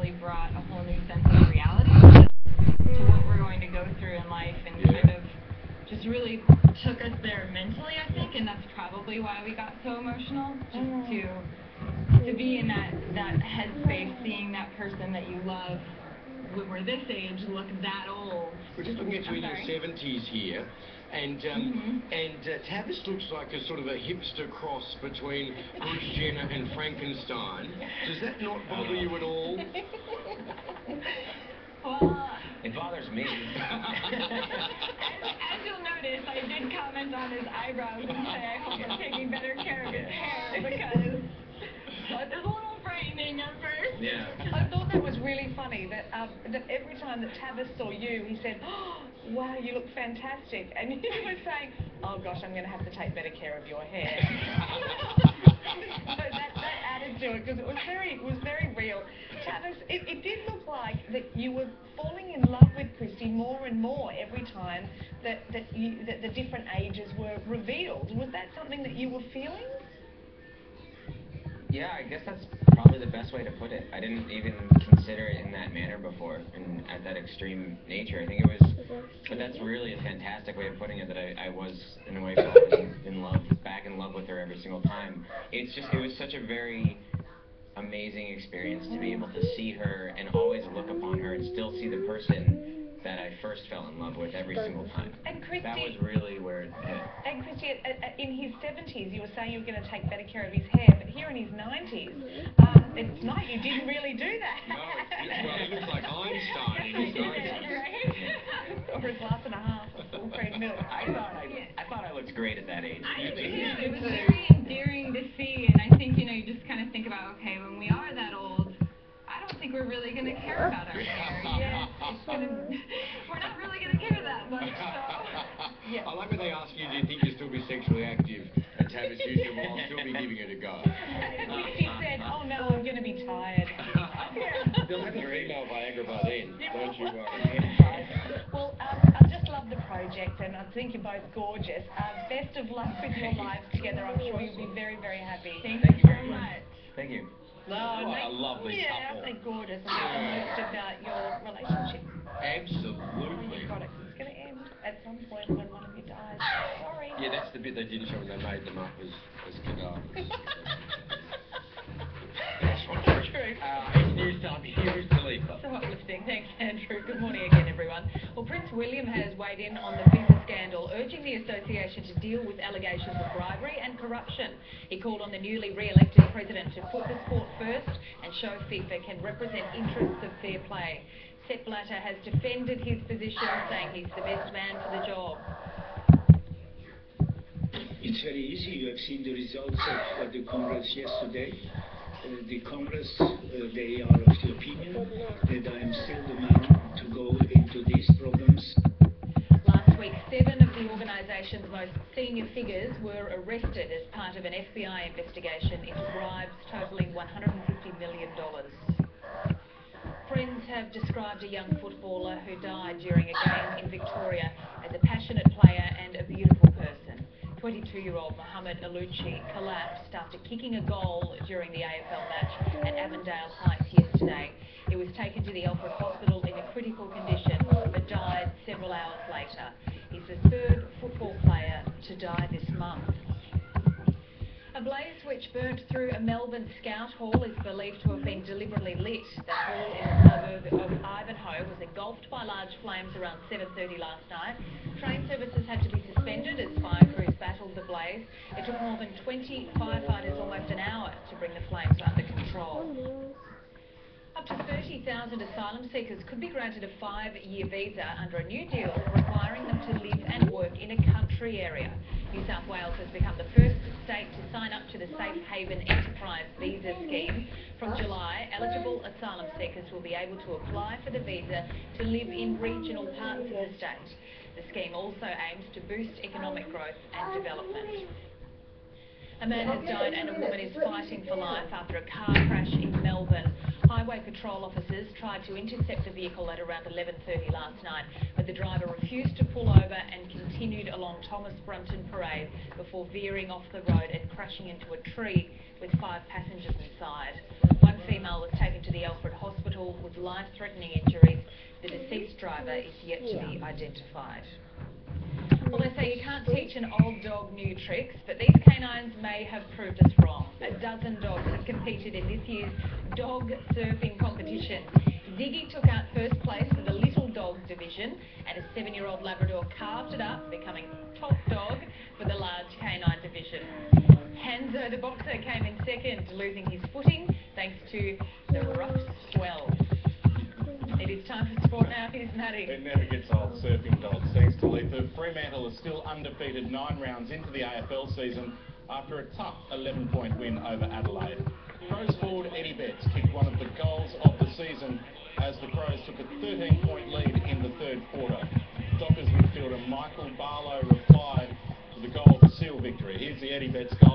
really brought a whole new sense of reality to what we're going to go through in life, and kind of just really took us there mentally, I think, and that's probably why we got so emotional, just to be in that headspace, seeing that person that you love when we're this age look that old. We're just looking at you in your 70s here, and Tavis looks like a sort of a hipster cross between Bruce Jenner and Frankenstein. Does that not bother you at all? Well, it bothers me. as you'll notice, I did comment on his eyebrows and say I hope I'm taking better care of his hair, because it was a little frightening at first. Yeah. I thought that was really funny, that every time that Tavis saw you, he said, "Oh, wow, you look fantastic." And you were saying, "Oh gosh, I'm going to have to take better care of your hair." So that added to it, because it was very real. Tavis, it did look like that you were falling in love with Christy more and more every time that the different ages were revealed. Was that something that you were feeling? Yeah, I guess that's probably the best way to put it. I didn't even consider it in that manner before, and at that extreme nature. I think it was, but that's really a fantastic way of putting it, that I was, in a way, falling in love, back in love with her every single time. It was such a very amazing experience to be able to see her and always look upon her and still see the person that I first fell in love with every single time. And Christy, that was really where it hit. And Christy, in his 70s, you were saying you were going to take better care of his hair, but here in his 90s, it's like you didn't really do that. No, well, he looks like Einstein in his 90s. Or a glass and a half of full cream milk. I thought I looked great at that age. It was very endearing to see, and I think, you just kind of think about, okay, when we are that old, I don't think we're really going to care about our hair. We're not really going to care that much, so... Yeah. I like when they ask you, do you think you'll still be sexually active? And Tavis usually will, I'll still be giving it a go. She said, "Oh no, I'm going to be tired." They'll have your email Viagra by then, don't you worry. Well, I just love the project, and I think you're both gorgeous. Best of luck with your lives together. I'm sure you'll be very, very happy. Thank you very much. Thank you. No, what a lovely couple. They're gorgeous. And most about your relationship. Absolutely. You've got it. It's going to end at some point when one of you dies. Sorry. Yeah, that's the bit they didn't show when they made them up as cadavers. True. It's news time. Here's the lead. So uplifting. Thanks, Andrew. Good morning again, everyone. Well, Prince William has weighed in on the visa scandal, urging the association to deal with allegations of bribery and corruption. He called on the newly re-elected president to put the sport first and show FIFA can represent interests of fair play. Sepp Blatter has defended his position, saying he's the best man for the job. It's very easy. You have seen the results of the Congress yesterday. The Congress, they are of the opinion that I am still the man to go into these problems. Last week, 7 of the organisation's most senior figures were arrested as part of an FBI investigation into bribes totalling $150 million. Friends have described a young footballer who died during a game in Victoria as a passionate player and a beautiful person. 22-year-old Mohamed Alouchi collapsed after kicking a goal during the AFL match at Avondale Heights yesterday. He was taken to the Alfred Hospital in a critical condition, but died several hours later. He's the 3rd football player to die this month. A blaze which burnt through a Melbourne Scout Hall is believed to have been deliberately lit. That hall in the suburb of Ivanhoe was engulfed by large flames around 7:30 last night. Train services had to be suspended as fire crews battled the blaze. It took more than 20 firefighters almost an hour to bring the flames under control. Up to 30,000 asylum seekers could be granted a 5-year visa under a new deal requiring them to live and work in a country area. New South Wales has become the first state to sign up to the Safe Haven Enterprise Visa Scheme. From July, eligible asylum seekers will be able to apply for the visa to live in regional parts of the state. The scheme also aims to boost economic growth and development. A man has died and a woman is fighting for life after a car crash in Melbourne. Highway patrol officers tried to intercept the vehicle at around 11:30 last night, but the driver refused to pull over and continued along Thomas Brunton Parade before veering off the road and crashing into a tree with 5 passengers inside. One female was taken to the Alfred Hospital with life-threatening injuries. The deceased driver is yet to be identified. Well, they say you can't teach an old dog new tricks, but these canines may have proved us wrong. A dozen dogs have competed in this year's dog surfing competition. Ziggy took out first place for the little dog division, and a 7-year-old Labrador carved it up, becoming top dog for the large canine division. Hanzo the boxer came in second, losing his footing thanks to the rough swell. It is time for sport now. Here's Matty. It never gets old, surfing dogs. Thanks to Letha, Fremantle is still undefeated 9 rounds into the AFL season after a tough 11-point win over Adelaide. Crows forward Eddie Betts kicked one of the goals of the season as the Crows took a 13-point lead in the third quarter. Dockers midfielder Michael Barlow replied to the goal of the Seal victory. Here's the Eddie Betts goal.